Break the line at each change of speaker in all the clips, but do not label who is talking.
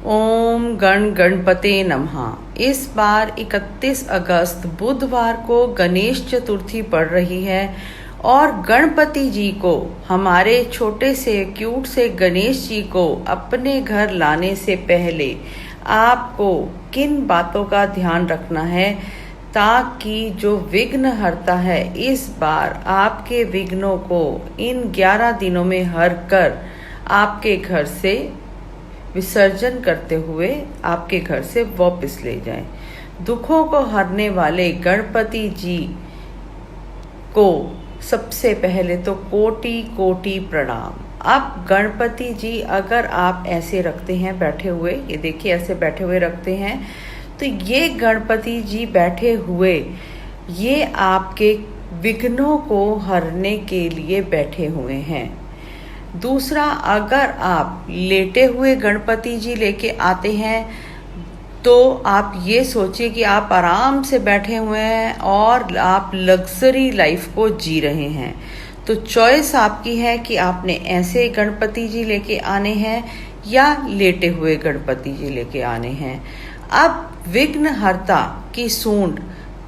ओम गण गणपते नमः। इस बार 31 अगस्त बुधवार को गणेश चतुर्थी पड़ रही है और गणपति जी को, हमारे छोटे से क्यूट से गणेश जी को अपने घर लाने से पहले आपको किन बातों का ध्यान रखना है ताकि जो विघ्न हरता है इस बार आपके विघ्नों को इन 11 दिनों में हर कर आपके घर से विसर्जन करते हुए आपके घर से वापस ले जाएं। दुखों को हरने वाले गणपति जी को सबसे पहले तो कोटि कोटि प्रणाम। अब गणपति जी अगर आप ऐसे रखते हैं बैठे हुए, ये देखिए ऐसे बैठे हुए रखते हैं, तो ये गणपति जी बैठे हुए ये आपके विघ्नों को हरने के लिए बैठे हुए हैं। दूसरा, अगर आप लेटे हुए गणपति जी लेके आते हैं तो आप ये सोचिए कि आप आराम से बैठे हुए हैं और आप लग्जरी लाइफ को जी रहे हैं। तो चॉइस आपकी है कि आपने ऐसे गणपति जी लेके आने हैं या लेटे हुए गणपति जी लेके आने हैं। अब विघ्नहर्ता की सूंड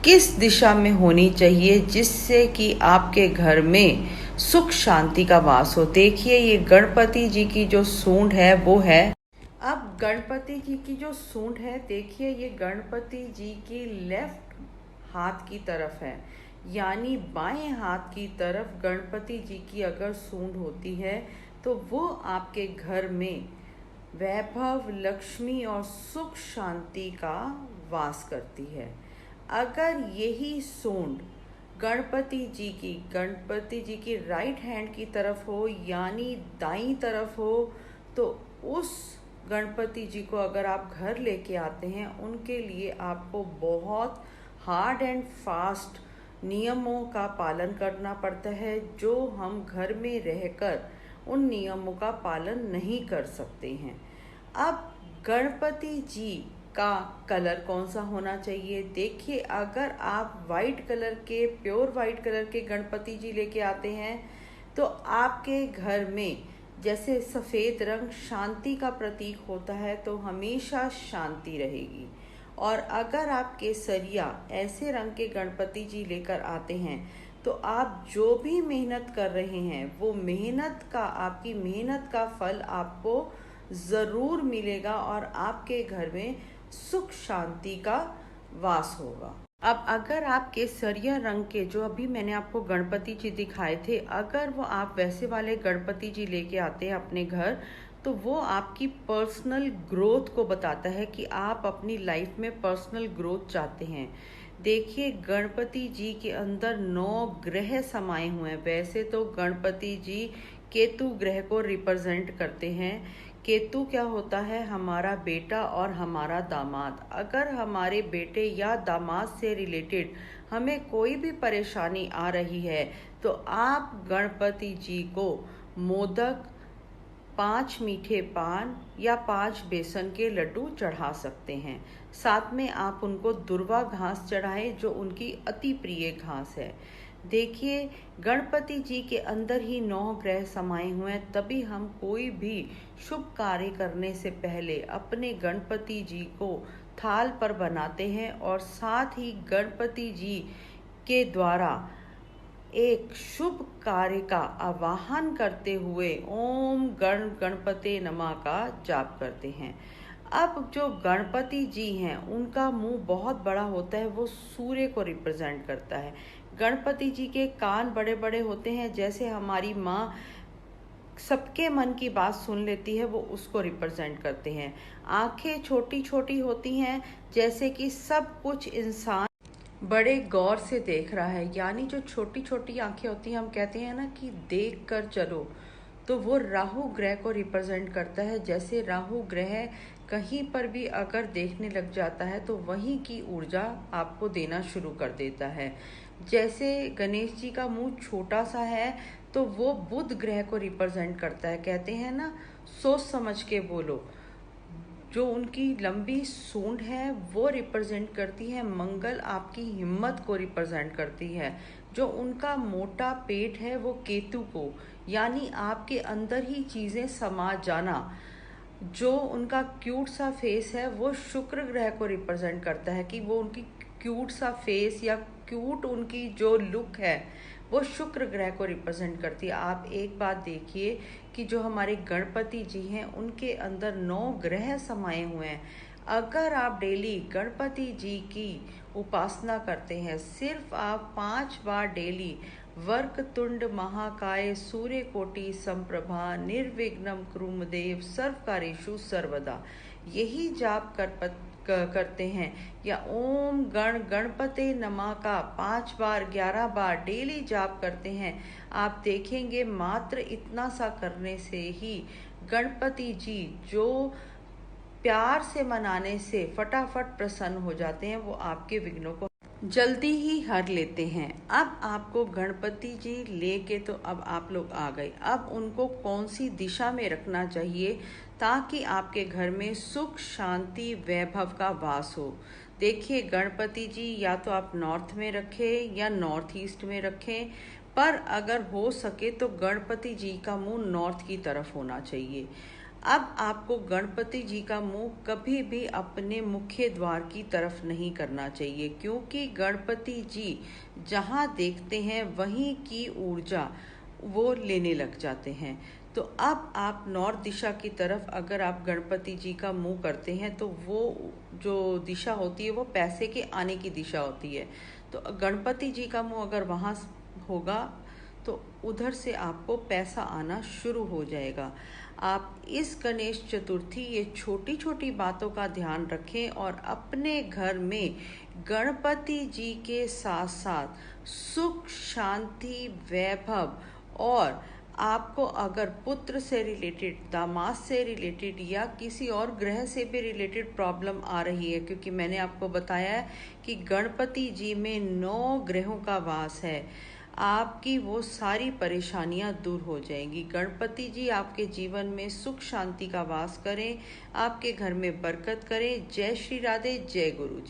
किस दिशा में होनी चाहिए जिससे कि आपके घर में सुख शांति का वास हो। देखिए ये गणपति जी की जो सूंड है वो है, अब गणपति जी की जो सूंड है देखिए ये गणपति जी की लेफ्ट हाथ की तरफ है, यानी बाएं हाथ की तरफ गणपति जी की अगर सूंड होती है तो वो आपके घर में वैभव, लक्ष्मी और सुख शांति का वास करती है। अगर यही सूंड गणपति जी की राइट हैंड की तरफ हो यानी दाईं तरफ हो तो उस गणपति जी को अगर आप घर लेके आते हैं उनके लिए आपको बहुत हार्ड एंड फास्ट नियमों का पालन करना पड़ता है जो हम घर में रहकर उन नियमों का पालन नहीं कर सकते हैं। अब गणपति जी का कलर कौन सा होना चाहिए, देखिए अगर आप वाइट कलर के, प्योर वाइट कलर के गणपति जी लेके आते हैं तो आपके घर में जैसे सफ़ेद रंग शांति का प्रतीक होता है तो हमेशा शांति रहेगी। और अगर आप केसरिया ऐसे रंग के गणपति जी लेकर आते हैं तो आप जो भी मेहनत कर रहे हैं वो आपकी मेहनत का फल आपको ज़रूर मिलेगा और आपके घर में सुख शांति का वास होगा। अब अगर आप केसरिया रंग के जो अभी मैंने आपको गणपति जी दिखाए थे, अगर वो आप वैसे वाले गणपति जी लेके आते हैं अपने घर तो वो आपकी पर्सनल ग्रोथ को बताता है कि आप अपनी लाइफ में पर्सनल ग्रोथ चाहते हैं। देखिए गणपति जी के अंदर 9 ग्रह समाये हुए हैं। वैसे तो गणपति जी केतु ग्रह को रिप्रेजेंट करते हैं। केतु क्या होता है, हमारा बेटा और हमारा दामाद। अगर हमारे बेटे या दामाद से रिलेटेड हमें कोई भी परेशानी आ रही है तो आप गणपति जी को मोदक, 5 मीठे पान या 5 बेसन के लड्डू चढ़ा सकते हैं। साथ में आप उनको दुर्वा घास चढ़ाएं जो उनकी अति प्रिय घास है। देखिए गणपति जी के अंदर ही 9 ग्रह समाये हुए हैं, तभी हम कोई भी शुभ कार्य करने से पहले अपने गणपति जी को थाल पर बनाते हैं और साथ ही गणपति जी के द्वारा एक शुभ कार्य का आवाहन करते हुए ओम गण गणपते नमः का जाप करते हैं। अब जो गणपति जी हैं उनका मुंह बहुत बड़ा होता है, वो सूर्य को रिप्रेजेंट करता है। गणपति जी के कान बड़े बड़े होते हैं, जैसे हमारी माँ सबके मन की बात सुन लेती है वो उसको रिप्रेजेंट करते हैं। आंखें छोटी छोटी होती हैं, जैसे कि सब कुछ इंसान बड़े गौर से देख रहा है, यानी जो छोटी छोटी आंखें होती हैं हम कहते हैं ना कि देख कर चलो, तो वो राहु ग्रह को रिप्रेजेंट करता है। जैसे राहु ग्रह कहीं पर भी अगर देखने लग जाता है तो वहीं की ऊर्जा आपको देना शुरू कर देता है। जैसे गणेश जी का मुंह छोटा सा है तो वो बुध ग्रह को रिप्रेजेंट करता है। कहते हैं ना सोच समझ के बोलो। जो उनकी लंबी सूंड है वो रिप्रेजेंट करती है मंगल, आपकी हिम्मत को रिप्रेजेंट करती है। जो उनका मोटा पेट है वो केतु को, यानी आपके अंदर ही चीज़ें समा जाना, जो उनका क्यूट सा फेस है वो शुक्र ग्रह को रिप्रेजेंट करता है, कि वो उनकी क्यूट सा फेस या क्यूट उनकी जो लुक है वो शुक्र ग्रह को रिप्रेजेंट करती है। आप एक बात देखिए कि जो हमारे गणपति जी हैं उनके अंदर 9 ग्रह समाये हुए हैं। अगर आप डेली गणपति जी की उपासना करते हैं, सिर्फ आप 5 बार डेली वर्कतुंड महाकाय सूर्यकोटि संप्रभा निर्विघ्नं कुरुदेव सर्वकार्येषु सर्वदा, यही जाप करते हैं, या ओम गणपते नमः का 5 बार 11 बार डेली जाप करते हैं, आप देखेंगे मात्र इतना सा करने से ही गणपति जी जो प्यार से मनाने से फटाफट प्रसन्न हो जाते हैं, वो आपके विघ्नों को जल्दी ही हर लेते हैं। अब आपको गणपति जी लेके तो अब आप लोग आ गए, अब उनको कौन सी दिशा में रखना चाहिए ताकि आपके घर में सुख शांति वैभव का वास हो। देखिए, गणपति जी या तो आप नॉर्थ में रखें या नॉर्थ ईस्ट में रखें, पर अगर हो सके तो गणपति जी का मुंह नॉर्थ की तरफ होना चाहिए। अब आपको गणपति जी का मुंह कभी भी अपने मुख्य द्वार की तरफ नहीं करना चाहिए, क्योंकि गणपति जी जहाँ देखते हैं वहीं की ऊर्जा वो लेने लग जाते हैं। तो अब आप नॉर्थ दिशा की तरफ अगर आप गणपति जी का मुंह करते हैं तो वो जो दिशा होती है वो पैसे के आने की दिशा होती है। तो गणपति जी का मुंह अगर वहाँ होगा तो उधर से आपको पैसा आना शुरू हो जाएगा। आप इस गणेश चतुर्थी ये छोटी छोटी बातों का ध्यान रखें और अपने घर में गणपति जी के साथ साथ सुख शांति वैभव, और आपको अगर पुत्र से रिलेटेड, दामाद से रिलेटेड या किसी और ग्रह से भी रिलेटेड प्रॉब्लम आ रही है, क्योंकि मैंने आपको बताया है कि गणपति जी में 9 ग्रहों का वास है, आपकी वो सारी परेशानियां दूर हो जाएंगी। गणपति जी आपके जीवन में सुख शांति का वास करें, आपके घर में बरकत करें। जय श्री राधे, जय गुरु जी।